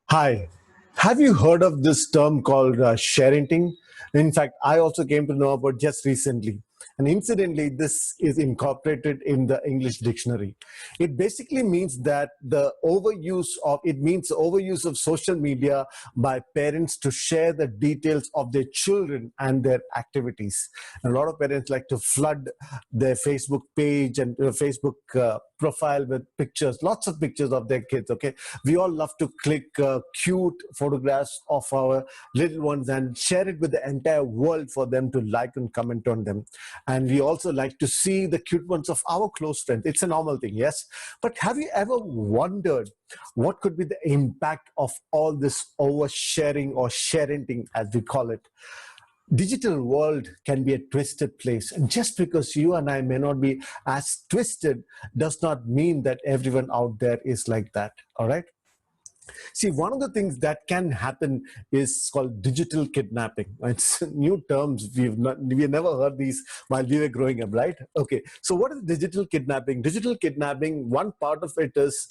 Hi, have you heard of this term called sharenting? In fact, I also came to know about just recently. And incidentally, this is incorporated in the English dictionary. It basically means that it means overuse of social media by parents to share the details of their children and their activities. And a lot of parents like to flood their Facebook page and Facebook profile with pictures, lots of pictures of their kids. Okay, we all love to click cute photographs of our little ones and share it with the entire world for them to like and comment on them. And we also like to see the cute ones of our close friends. It's a normal thing, yes. But have you ever wondered what could be the impact of all this oversharing or sharenting, as we call it? Digital world can be a twisted place, and just because you and I may not be as twisted does not mean that everyone out there is like that. All right. See, one of the things that can happen is called digital kidnapping. It's new terms. We've never heard these while we were growing up, right? Okay. So what is digital kidnapping? Digital kidnapping, one part of it is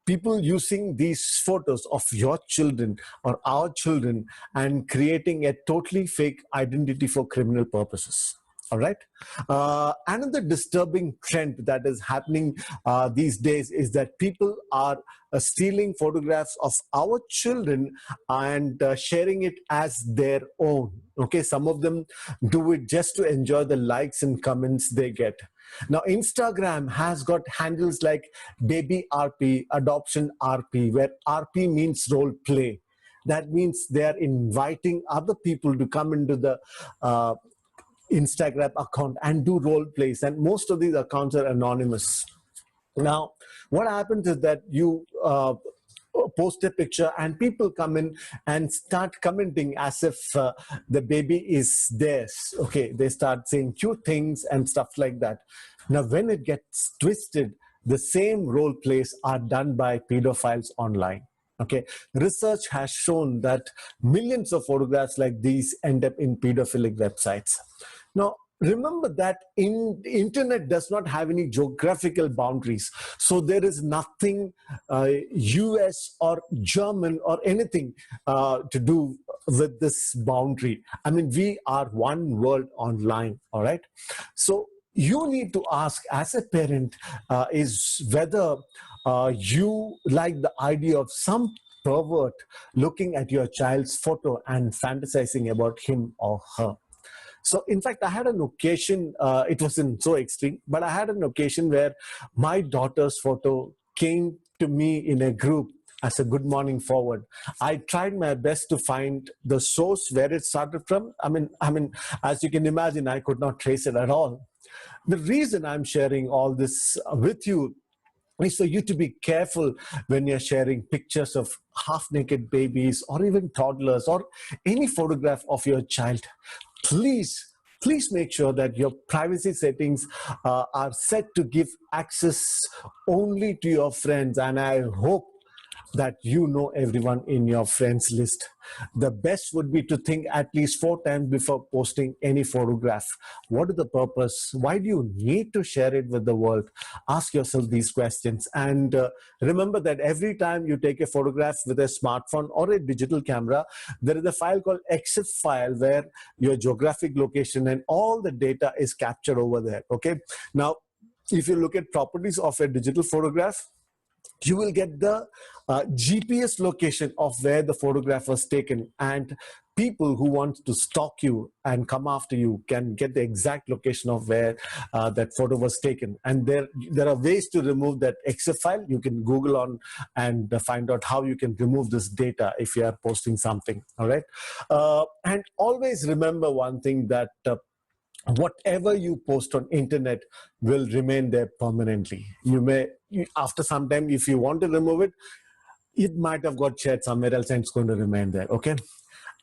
people using these photos of your children or our children and creating a totally fake identity for criminal purposes. All right. Another disturbing trend that is happening these days is that people are stealing photographs of our children and sharing it as their own. Okay, some of them do it just to enjoy the likes and comments they get. Now, Instagram has got handles like Baby RP, Adoption RP, where RP means role play. That means they are inviting other people to come into the Instagram account and do role plays, and most of these accounts are anonymous. Now, what happens is that you post a picture and people come in and start commenting as if the baby is theirs. Okay, they start saying cute things and stuff like that. Now, when it gets twisted, the same role plays are done by pedophiles online. Okay, research has shown that millions of photographs like these end up in pedophilic websites. Now, remember that the internet does not have any geographical boundaries. So there is nothing US or German or anything to do with this boundary. I mean, we are one world online, all right? So you need to ask as a parent is whether you like the idea of some pervert looking at your child's photo and fantasizing about him or her. So, in fact, I had an occasion, it wasn't so extreme, but I had an occasion where my daughter's photo came to me in a group as a good morning forward. I tried my best to find the source where it started from. I mean, as you can imagine, I could not trace it at all. The reason I'm sharing all this with you is for you to be careful when you're sharing pictures of half naked babies or even toddlers or any photograph of your child. Please make sure that your privacy settings are set to give access only to your friends, and I hope that you know everyone in your friends list. The best would be to think at least 4 times before posting any photograph. What is the purpose? Why do you need to share it with the world? Ask yourself these questions, and remember that every time you take a photograph with a smartphone or a digital camera, there is a file called EXIF file where your geographic location and all the data is captured over there. Okay, now if you look at properties of a digital photograph, you will get the GPS location of where the photograph was taken, and people who want to stalk you and come after you can get the exact location of where that photo was taken. And there are ways to remove that EXIF file. You can Google on and find out how you can remove this data if you are posting something. All right, and always remember one thing, that whatever you post on internet will remain there permanently. After some time, if you want to remove it, it might have got shared somewhere else and it's going to remain there. Okay,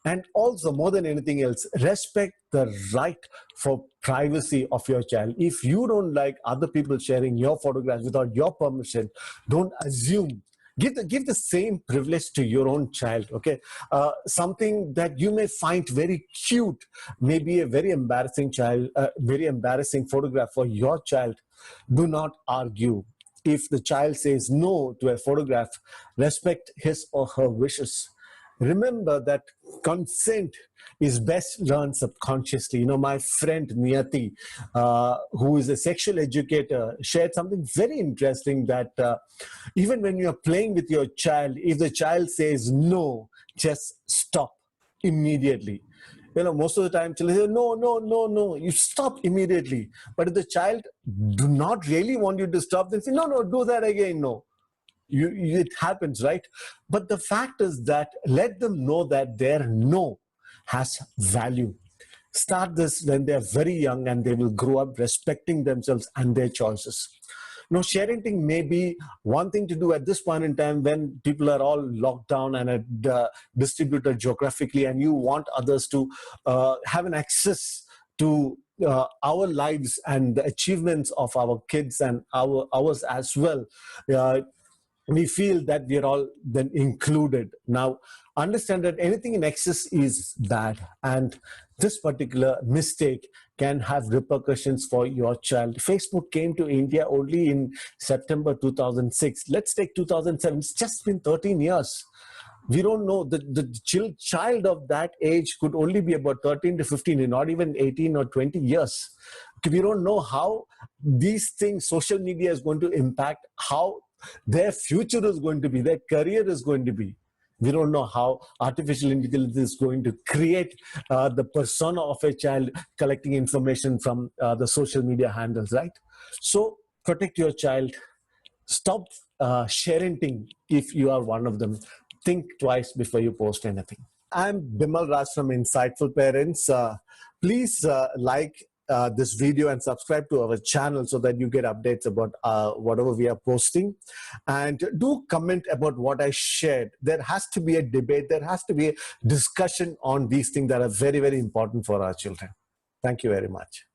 and also, more than anything else, respect the right for privacy of your child. If you don't like other people sharing your photographs without your permission, don't assume. Give the same privilege to your own child. Okay, something that you may find very cute, maybe a very embarrassing photograph for your child. Do not argue. if the child says no to a photograph, respect his or her wishes. Remember that consent is best learned subconsciously. You know, my friend Niyati, who is a sexual educator, shared something very interesting that even when you are playing with your child, if the child says no, just stop immediately. You know, most of the time children say no, no, no, no, you stop immediately. But if the child do not really want you to stop, they say no, no, do that again. No, it happens, right? But the fact is that let them know that their no has value. Start this when they are very young, and they will grow up respecting themselves and their choices. You know, sharenting may be one thing to do at this point in time when people are all locked down and distributed geographically, and you want others to have an access to our lives and the achievements of our kids and ours as well. We feel that we are all then included. Now, understand that anything in excess is bad, and this particular mistake can have repercussions for your child. Facebook came to India only in September 2006. Let's take 2007. It's just been 13 years. We don't know. The child of that age could only be about 13 to 15, not even 18 or 20 years. We don't know how these things, social media is going to impact how their future is going to be, their career is going to be. We don't know how artificial intelligence is going to create the persona of a child collecting information from the social media handles, right? So protect your child. Stop sharing if you are one of them. Think twice before you post anything. I'm Bimal Raj from Insightful Parents. Please like this video and subscribe to our channel so that you get updates about whatever we are posting. And do comment about what I shared. There has to be a debate. There has to be a discussion on these things that are very, very important for our children. Thank you very much.